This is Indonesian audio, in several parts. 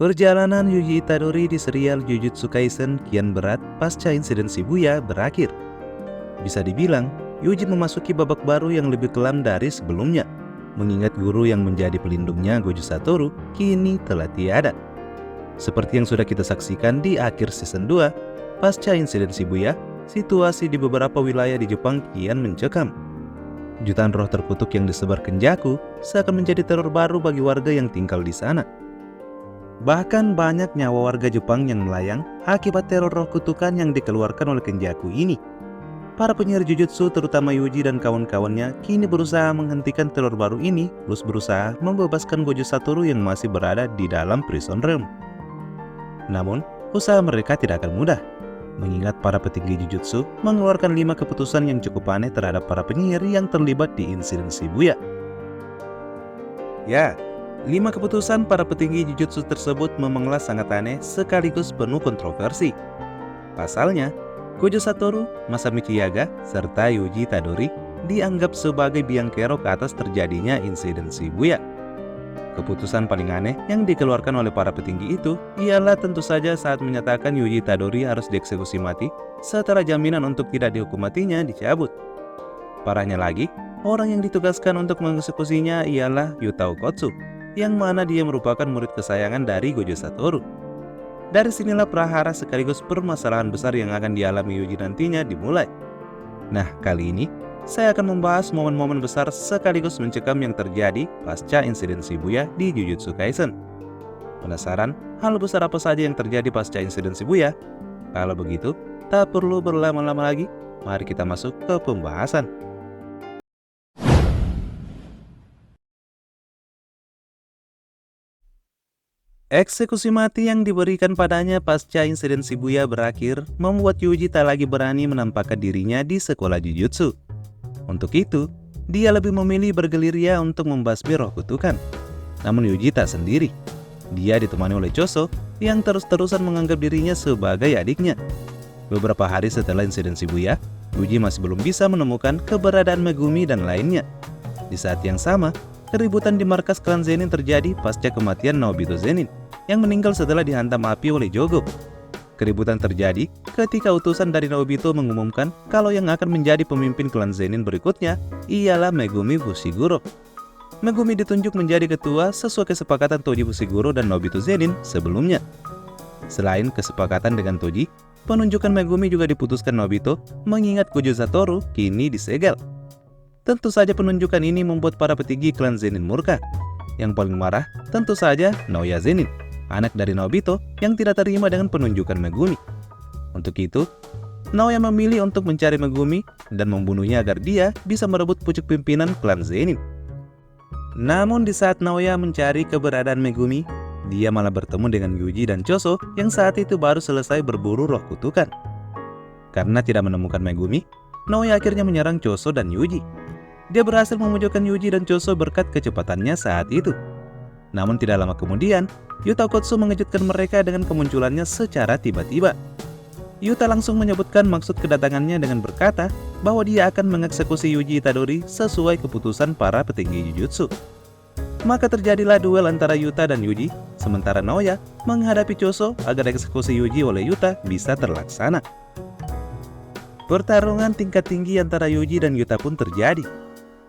Perjalanan Yuji Itadori di serial Jujutsu Kaisen kian berat pasca insiden Shibuya berakhir. Bisa dibilang, Yuji memasuki babak baru yang lebih kelam dari sebelumnya, mengingat guru yang menjadi pelindungnya Gojo Satoru kini telah tiada. Seperti yang sudah kita saksikan di akhir season 2, pasca insiden Shibuya, situasi di beberapa wilayah di Jepang kian mencekam. Jutaan roh terkutuk yang disebar Kenjaku seakan menjadi teror baru bagi warga yang tinggal di sana. Bahkan banyak nyawa warga Jepang yang melayang akibat teror roh kutukan yang dikeluarkan oleh Kenjaku ini. Para penyihir Jujutsu terutama Yuji dan kawan-kawannya kini berusaha menghentikan teror baru ini plus berusaha membebaskan Gojo Satoru yang masih berada di dalam Prison Realm. Namun, usaha mereka tidak akan mudah, mengingat para petinggi Jujutsu mengeluarkan 5 keputusan yang cukup aneh terhadap para penyihir yang terlibat di insiden Shibuya. Ya, 5 keputusan para petinggi Jujutsu tersebut memanglah sangat aneh sekaligus penuh kontroversi. Pasalnya, Gojo Satoru, Masamichi Yaga, serta Yuji Itadori dianggap sebagai biang kerok atas terjadinya insiden Shibuya. Keputusan paling aneh yang dikeluarkan oleh para petinggi itu ialah tentu saja saat menyatakan Yuji Itadori harus dieksekusi mati setelah jaminan untuk tidak dihukum matinya dicabut. Parahnya lagi, orang yang ditugaskan untuk mengeksekusinya ialah Yuta Okkotsu, yang mana dia merupakan murid kesayangan dari Gojo Satoru. Dari sinilah prahara sekaligus permasalahan besar yang akan dialami Yuji nantinya dimulai. Nah, kali ini saya akan membahas momen-momen besar sekaligus mencekam yang terjadi pasca insiden Shibuya di Jujutsu Kaisen. Penasaran hal besar apa saja yang terjadi pasca insiden Shibuya? Kalau begitu, tak perlu berlama-lama lagi, mari kita masuk ke pembahasan. Eksekusi mati yang diberikan padanya pasca insiden Shibuya berakhir membuat Yuji tak lagi berani menampakkan dirinya di sekolah Jujutsu. Untuk itu, dia lebih memilih bergerilya untuk membasmi roh kutukan. Namun Yuji tak sendiri. Dia ditemani oleh Choso yang terus-terusan menganggap dirinya sebagai adiknya. Beberapa hari setelah insiden Shibuya, Yuji masih belum bisa menemukan keberadaan Megumi dan lainnya. Di saat yang sama, keributan di markas klan Zenin terjadi pasca kematian Naobito Zenin yang meninggal setelah dihantam api oleh Jogo. Keributan terjadi ketika utusan dari Naobito mengumumkan kalau yang akan menjadi pemimpin klan Zenin berikutnya ialah Megumi Fushiguro. Megumi ditunjuk menjadi ketua sesuai kesepakatan Toji Fushiguro dan Naobito Zenin sebelumnya. Selain kesepakatan dengan Toji, penunjukan Megumi juga diputuskan Naobito mengingat Gojo Satoru kini disegel. Tentu saja penunjukan ini membuat para petinggi klan Zenin murka. Yang paling marah tentu saja Naoya Zenin, anak dari Naobito yang tidak terima dengan penunjukan Megumi. Untuk itu, Naoya memilih untuk mencari Megumi dan membunuhnya agar dia bisa merebut pucuk pimpinan klan Zenin. Namun di saat Naoya mencari keberadaan Megumi, dia malah bertemu dengan Yuji dan Choso yang saat itu baru selesai berburu roh kutukan. Karena tidak menemukan Megumi, Naoya akhirnya menyerang Choso dan Yuji. Dia berhasil memojokkan Yuji dan Choso berkat kecepatannya saat itu. Namun tidak lama kemudian, Yuta Okkotsu mengejutkan mereka dengan kemunculannya secara tiba-tiba. Yuta langsung menyebutkan maksud kedatangannya dengan berkata bahwa dia akan mengeksekusi Yuji Itadori sesuai keputusan para petinggi Jujutsu. Maka terjadilah duel antara Yuta dan Yuji, sementara Naoya menghadapi Choso agar eksekusi Yuji oleh Yuta bisa terlaksana. Pertarungan tingkat tinggi antara Yuji dan Yuta pun terjadi.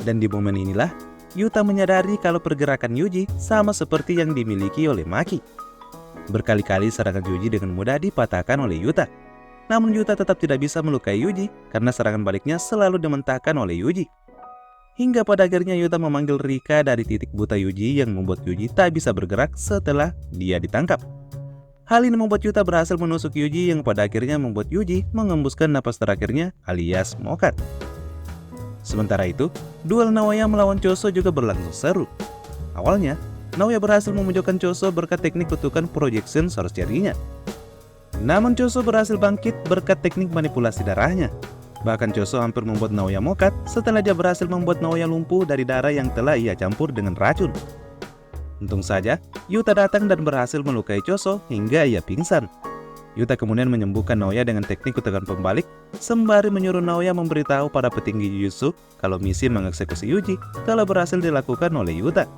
Dan di momen inilah, Yuta menyadari kalau pergerakan Yuji sama seperti yang dimiliki oleh Maki. Berkali-kali serangan Yuji dengan mudah dipatahkan oleh Yuta. Namun Yuta tetap tidak bisa melukai Yuji karena serangan baliknya selalu dimentahkan oleh Yuji. Hingga pada akhirnya Yuta memanggil Rika dari titik buta Yuji yang membuat Yuji tak bisa bergerak setelah dia ditangkap. Hal ini membuat Yuta berhasil menusuk Yuji yang pada akhirnya membuat Yuji mengembuskan napas terakhirnya alias mokat. Sementara itu, duel Naoya melawan Choso juga berlangsung seru. Awalnya, Naoya berhasil memojokkan Choso berkat teknik kutukan projection sorcery-nya. Namun Choso berhasil bangkit berkat teknik manipulasi darahnya. Bahkan Choso hampir membuat Naoya mokat setelah dia berhasil membuat Naoya lumpuh dari darah yang telah ia campur dengan racun. Untung saja, Yuta datang dan berhasil melukai Choso hingga ia pingsan. Yuta kemudian menyembuhkan Naoya dengan teknik kutukan pembalik, sembari menyuruh Naoya memberitahu para petinggi Jujutsu kalau misi mengeksekusi Yuji telah berhasil dilakukan oleh Yuta.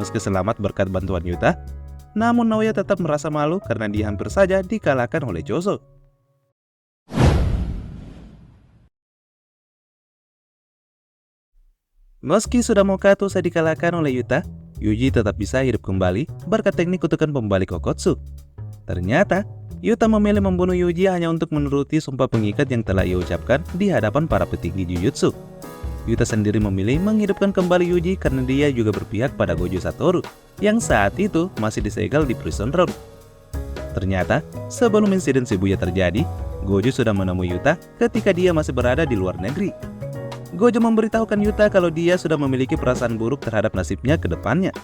Meski selamat berkat bantuan Yuta, Namun Naoya tetap merasa malu karena dia hampir saja dikalahkan oleh Choso. Meski sudah mau usai dikalahkan oleh Yuta, Yuji tetap bisa hidup kembali berkat teknik kutukan pembalik Kokotsu. Ternyata, Yuta memilih membunuh Yuji hanya untuk menuruti sumpah pengikat yang telah ia ucapkan di hadapan para petinggi Jujutsu. Yuta sendiri memilih menghidupkan kembali Yuji karena dia juga berpihak pada Gojo Satoru, yang saat itu masih disegel di prison room. Ternyata, sebelum insiden Shibuya terjadi, Gojo sudah menemui Yuta ketika dia masih berada di luar negeri. Gojo memberitahukan Yuta kalau dia sudah memiliki perasaan buruk terhadap nasibnya ke depannya.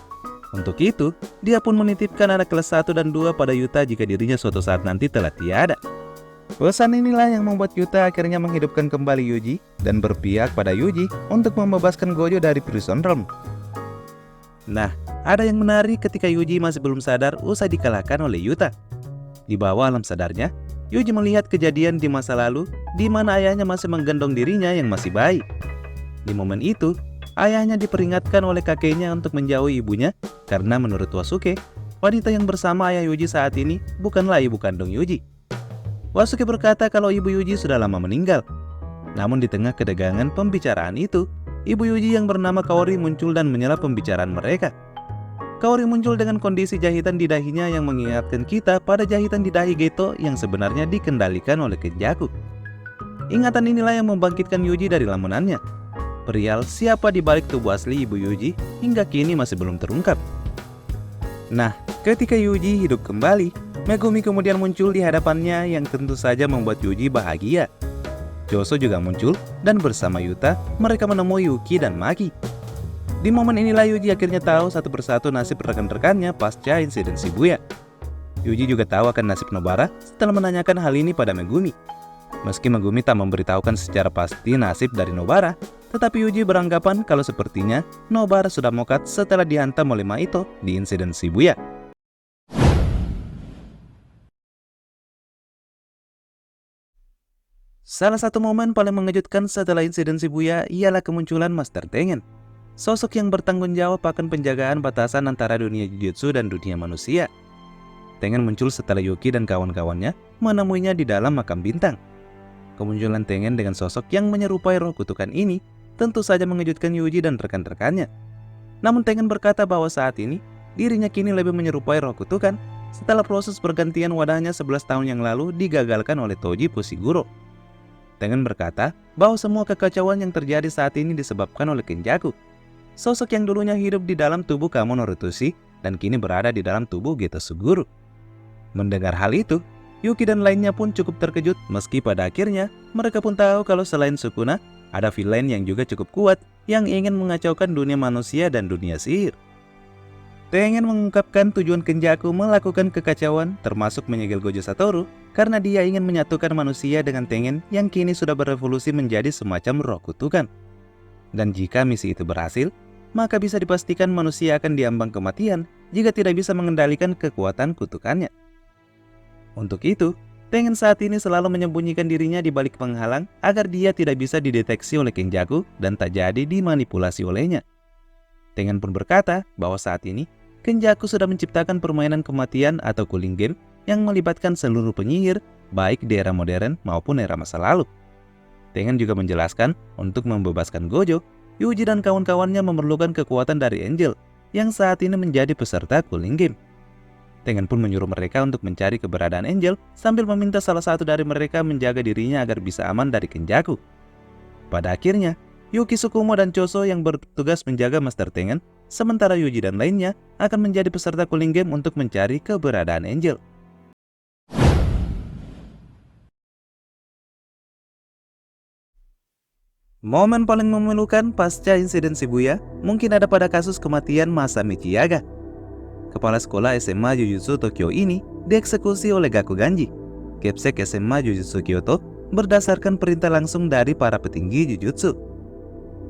Untuk itu, dia pun menitipkan anak kelas 1 dan 2 pada Yuta jika dirinya suatu saat nanti telah tiada. Pesan inilah yang membuat Yuta akhirnya menghidupkan kembali Yuji dan berpihak pada Yuji untuk membebaskan Gojo dari prison realm. Nah, ada yang menarik ketika Yuji masih belum sadar usai dikalahkan oleh Yuta. Di bawah alam sadarnya, Yuji melihat kejadian di masa lalu di mana ayahnya masih menggendong dirinya yang masih bayi. Di momen itu, ayahnya diperingatkan oleh kakeknya untuk menjauhi ibunya karena menurut Wasuke, wanita yang bersama ayah Yuji saat ini bukanlah ibu kandung Yuji. Wasuke berkata kalau ibu Yuji sudah lama meninggal. Namun di tengah kedegangan pembicaraan itu, ibu Yuji yang bernama Kaori muncul dan menyela pembicaraan mereka. Kaori muncul dengan kondisi jahitan di dahinya yang mengingatkan kita pada jahitan di dahi Geto yang sebenarnya dikendalikan oleh Kenjaku. Ingatan inilah yang membangkitkan Yuji dari lamunannya. Perial siapa di balik tubuh asli ibu Yuji hingga kini masih belum terungkap. Nah, ketika Yuji hidup kembali, Megumi kemudian muncul di hadapannya yang tentu saja membuat Yuji bahagia. Choso juga muncul dan bersama Yuta mereka menemui Yuki dan Maki. Di momen inilah Yuji akhirnya tahu satu persatu nasib rekan-rekannya pasca insiden Shibuya. Yuji juga tahu akan nasib Nobara setelah menanyakan hal ini pada Megumi. Meski Megumi tak memberitahukan secara pasti nasib dari Nobara, tetapi Yuji beranggapan kalau sepertinya Nobara sudah mokat setelah dihantam oleh Maito di insiden Shibuya. Salah satu momen paling mengejutkan setelah insiden Shibuya ialah kemunculan Master Tengen. Sosok yang bertanggung jawab akan penjagaan batasan antara dunia Jujutsu dan dunia manusia. Tengen muncul setelah Yuki dan kawan-kawannya menemuinya di dalam makam bintang. Kemunculan Tengen dengan sosok yang menyerupai roh kutukan ini tentu saja mengejutkan Yuji dan rekan-rekannya. Namun Tengen berkata bahwa saat ini dirinya kini lebih menyerupai roh kutukan setelah proses pergantian wadahnya 11 tahun yang lalu digagalkan oleh Toji Fushiguro. Tengen berkata bahwa semua kekacauan yang terjadi saat ini disebabkan oleh Kenjaku, sosok yang dulunya hidup di dalam tubuh Kamo no Rutushi dan kini berada di dalam tubuh Geto Suguru. Mendengar hal itu, Yuki dan lainnya pun cukup terkejut meski pada akhirnya mereka pun tahu kalau selain Sukuna, ada villain yang juga cukup kuat yang ingin mengacaukan dunia manusia dan dunia sihir. Tengen mengungkapkan tujuan Kenjaku melakukan kekacauan termasuk menyegel Gojo Satoru karena dia ingin menyatukan manusia dengan Tengen yang kini sudah berevolusi menjadi semacam roh kutukan. Dan jika misi itu berhasil, maka bisa dipastikan manusia akan diambang kematian jika tidak bisa mengendalikan kekuatan kutukannya. Untuk itu, Tengen saat ini selalu menyembunyikan dirinya di balik penghalang agar dia tidak bisa dideteksi oleh Kenjaku dan tak jadi dimanipulasi olehnya. Tengen pun berkata bahwa saat ini Kenjaku sudah menciptakan permainan kematian atau cooling game yang melibatkan seluruh penyihir baik di era modern maupun era masa lalu. Tengen juga menjelaskan untuk membebaskan Gojo, Yuji dan kawan-kawannya memerlukan kekuatan dari Angel yang saat ini menjadi peserta cooling game. Tengen pun menyuruh mereka untuk mencari keberadaan Angel sambil meminta salah satu dari mereka menjaga dirinya agar bisa aman dari Kenjaku. Pada akhirnya, Yuki Tsukumo dan Choso yang bertugas menjaga Master Tengen, sementara Yuji dan lainnya akan menjadi peserta cooling game untuk mencari keberadaan Angel. Momen paling memilukan pasca insiden Shibuya mungkin ada pada kasus kematian Masamichi Yaga. Kepala sekolah SMA Jujutsu Tokyo ini dieksekusi oleh Gakuganji, Kepsek SMA Jujutsu Kyoto, berdasarkan perintah langsung dari para petinggi Jujutsu.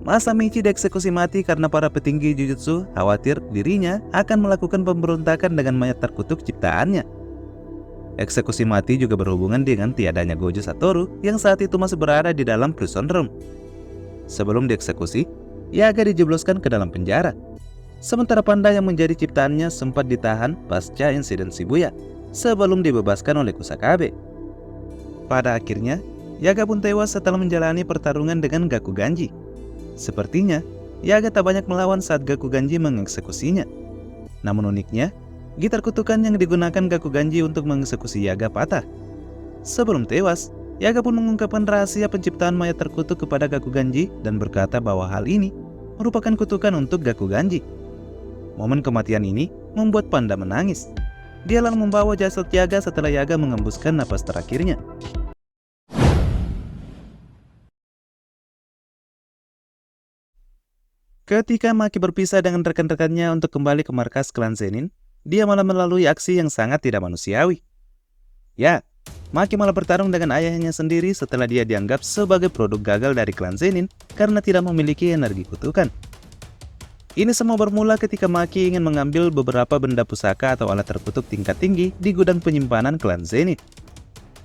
Masamichi dieksekusi mati karena para petinggi Jujutsu khawatir dirinya akan melakukan pemberontakan dengan mayat terkutuk ciptaannya. Eksekusi mati juga berhubungan dengan tiadanya Gojo Satoru yang saat itu masih berada di dalam prison room. Sebelum dieksekusi, Yaga dijebloskan ke dalam penjara. Sementara panda yang menjadi ciptaannya sempat ditahan pasca insiden Shibuya sebelum dibebaskan oleh Kusakabe. Pada akhirnya, Yaga pun tewas setelah menjalani pertarungan dengan Gakuganji. Sepertinya, Yaga tak banyak melawan saat Gakuganji mengeksekusinya. Namun uniknya, gitar kutukan yang digunakan Gakuganji untuk mengeksekusi Yaga patah. Sebelum tewas, Yaga pun mengungkapkan rahasia penciptaan mayat terkutuk kepada Gakuganji dan berkata bahwa hal ini merupakan kutukan untuk Gakuganji. Momen kematian ini membuat panda menangis. Dia lalu membawa jasad Yaga setelah Yaga mengembuskan napas terakhirnya. Ketika Maki berpisah dengan rekan-rekannya untuk kembali ke markas klan Zenin, dia malah melalui aksi yang sangat tidak manusiawi. Ya, Maki malah bertarung dengan ayahnya sendiri setelah dia dianggap sebagai produk gagal dari klan Zenin karena tidak memiliki energi kutukan. Ini semua bermula ketika Maki ingin mengambil beberapa benda pusaka atau alat terkutuk tingkat tinggi di gudang penyimpanan klan Zenin.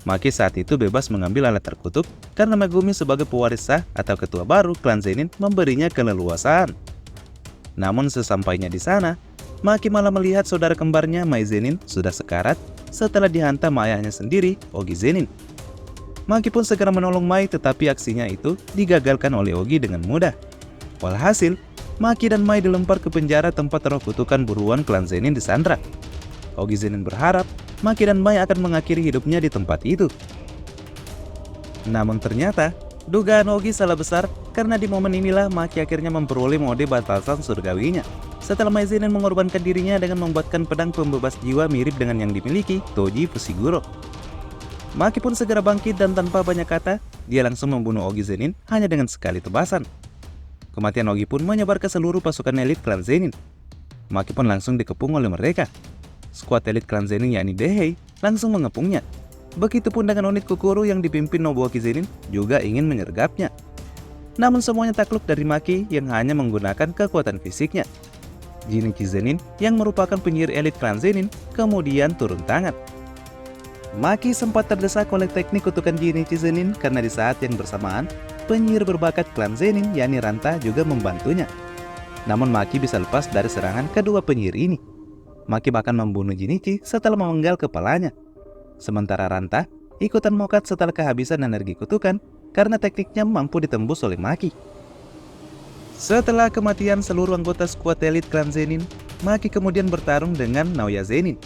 Maki saat itu bebas mengambil alat terkutuk karena Megumi sebagai pewaris sah atau ketua baru klan Zenin memberinya keleluasaan. Namun sesampainya di sana, Maki malah melihat saudara kembarnya Mai Zenin sudah sekarat setelah dihantam ayahnya sendiri, Ogi Zenin. Maki pun segera menolong Mai, tetapi aksinya itu digagalkan oleh Ogi dengan mudah. Walhasil, Maki dan Mai dilempar ke penjara tempat roh kutukan buruan klan Zenin disandra. Ogi Zenin berharap Maki dan Mai akan mengakhiri hidupnya di tempat itu. Namun ternyata, dugaan Ogi salah besar karena di momen inilah Maki akhirnya memperoleh mode batasan surgawinya. Setelah Mai Zenin mengorbankan dirinya dengan membuatkan pedang pembebas jiwa mirip dengan yang dimiliki Toji Fushiguro. Maki pun segera bangkit dan tanpa banyak kata, dia langsung membunuh Ogi Zenin hanya dengan sekali tebasan. Kematian Ogi pun menyebar ke seluruh pasukan elit klan Zenin. Maki pun langsung dikepung oleh mereka. Skuad elit klan Zenin yakni Dehei langsung mengepungnya. Begitupun dengan unit Kukuru yang dipimpin Nobuaki Zenin juga ingin menyergapnya. Namun semuanya takluk dari Maki yang hanya menggunakan kekuatan fisiknya. Jinichi Zenin yang merupakan penyihir elit klan Zenin kemudian turun tangan. Maki sempat terdesak oleh teknik kutukan Jinichi Zenin karena di saat yang bersamaan penyihir berbakat klan Zenin yakni Ranta juga membantunya. Namun Maki bisa lepas dari serangan kedua penyihir ini. Maki bahkan membunuh Jinichi setelah memenggal kepalanya. Sementara Ranta ikutan mokat setelah kehabisan energi kutukan karena tekniknya mampu ditembus oleh Maki. Setelah kematian seluruh anggota skuad elit klan Zenin, Maki kemudian bertarung dengan Naoya Zenin.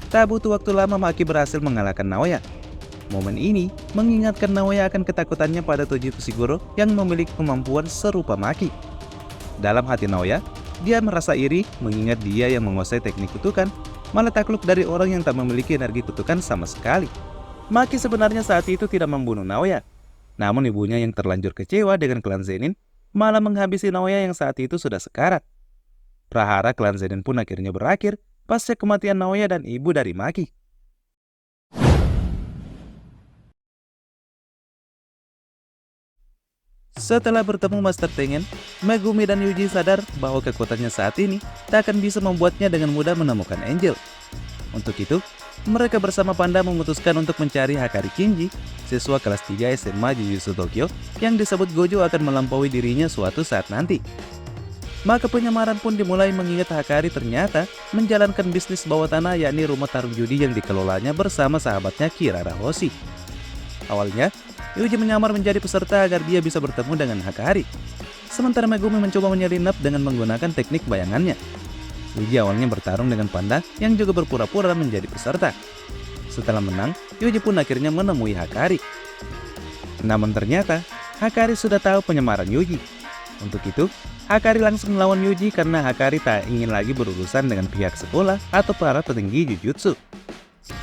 Tak butuh waktu lama Maki berhasil mengalahkan Naoya. Momen ini mengingatkan Naoya akan ketakutannya pada Toji Fushiguro yang memiliki kemampuan serupa Maki. Dalam hati Naoya, dia merasa iri mengingat dia yang menguasai teknik kutukan malah takluk dari orang yang tak memiliki energi kutukan sama sekali. Maki sebenarnya saat itu tidak membunuh Naoya. Namun ibunya yang terlanjur kecewa dengan klan Zenin malah menghabisi Naoya yang saat itu sudah sekarat. Prahara klan Zenin pun akhirnya berakhir pasca kematian Naoya dan ibu dari Maki. Setelah bertemu Master Tengen, Megumi dan Yuji sadar bahwa kekuatannya saat ini tak akan bisa membuatnya dengan mudah menemukan Angel. Untuk itu, mereka bersama Panda memutuskan untuk mencari Hakari Kinji, siswa kelas 3 SMA Jujutsu Tokyo yang disebut Gojo akan melampaui dirinya suatu saat nanti. Maka penyamaran pun dimulai mengingat Hakari ternyata menjalankan bisnis bawah tanah yakni rumah tarung judi yang dikelolanya bersama sahabatnya Kirara Hoshi. Awalnya, Yuji menyamar menjadi peserta agar dia bisa bertemu dengan Hakari. Sementara Megumi mencoba menyelinap dengan menggunakan teknik bayangannya. Yuji awalnya bertarung dengan Panda yang juga berpura-pura menjadi peserta. Setelah menang, Yuji pun akhirnya menemui Hakari. Namun ternyata, Hakari sudah tahu penyamaran Yuji. Untuk itu, Hakari langsung melawan Yuji karena Hakari tak ingin lagi berurusan dengan pihak sekolah atau para petinggi Jujutsu.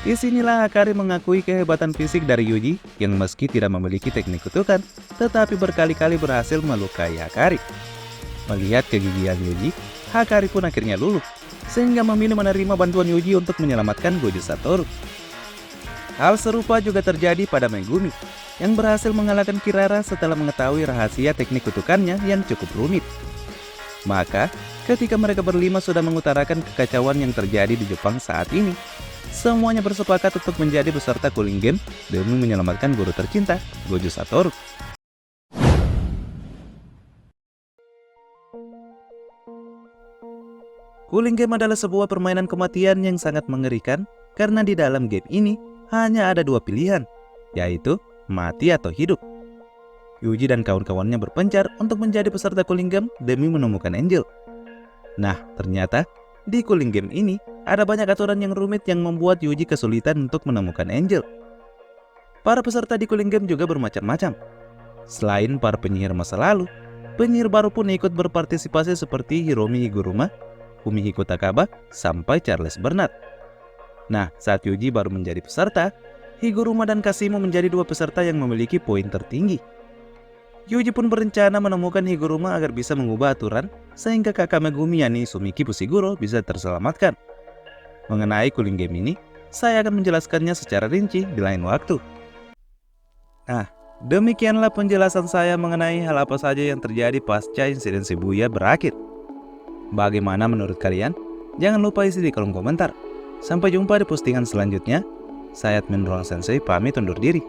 Disinilah Hakari mengakui kehebatan fisik dari Yuji yang meski tidak memiliki teknik kutukan, tetapi berkali-kali berhasil melukai Hakari. Melihat kegigihan Yuji, Hakari pun akhirnya luluh, sehingga memilih menerima bantuan Yuji untuk menyelamatkan Gojo Satoru. Hal serupa juga terjadi pada Megumi, yang berhasil mengalahkan Kirara setelah mengetahui rahasia teknik kutukannya yang cukup rumit. Maka, ketika mereka berlima sudah mengutarakan kekacauan yang terjadi di Jepang saat ini, semuanya bersepakat untuk menjadi peserta Cooling Game demi menyelamatkan guru tercinta, Gojo Satoru. Cooling game adalah sebuah permainan kematian yang sangat mengerikan karena di dalam game ini hanya ada dua pilihan, yaitu mati atau hidup. Yuji dan kawan-kawannya berpencar untuk menjadi peserta cooling game demi menemukan Angel. Nah, ternyata di cooling game ini ada banyak aturan yang rumit yang membuat Yuji kesulitan untuk menemukan Angel. Para peserta di cooling game juga bermacam-macam. Selain para penyihir masa lalu, penyihir baru pun ikut berpartisipasi seperti Hiromi Higuruma, Fumihiko Takaba, sampai Charles Bernard. Nah, saat Yuji baru menjadi peserta, Higuruma dan Kashimo menjadi dua peserta yang memiliki poin tertinggi. Yuji pun berencana menemukan Higuruma agar bisa mengubah aturan sehingga kakak Megumi yakni Sumiki Fushiguro bisa terselamatkan. Mengenai cooling game ini, saya akan menjelaskannya secara rinci di lain waktu. Nah, demikianlah penjelasan saya mengenai hal apa saja yang terjadi pasca insiden Shibuya berakhir. Bagaimana menurut kalian? Jangan lupa isi di kolom komentar. Sampai jumpa di postingan selanjutnya. Saya Admin Ruang Sensei pamit undur diri.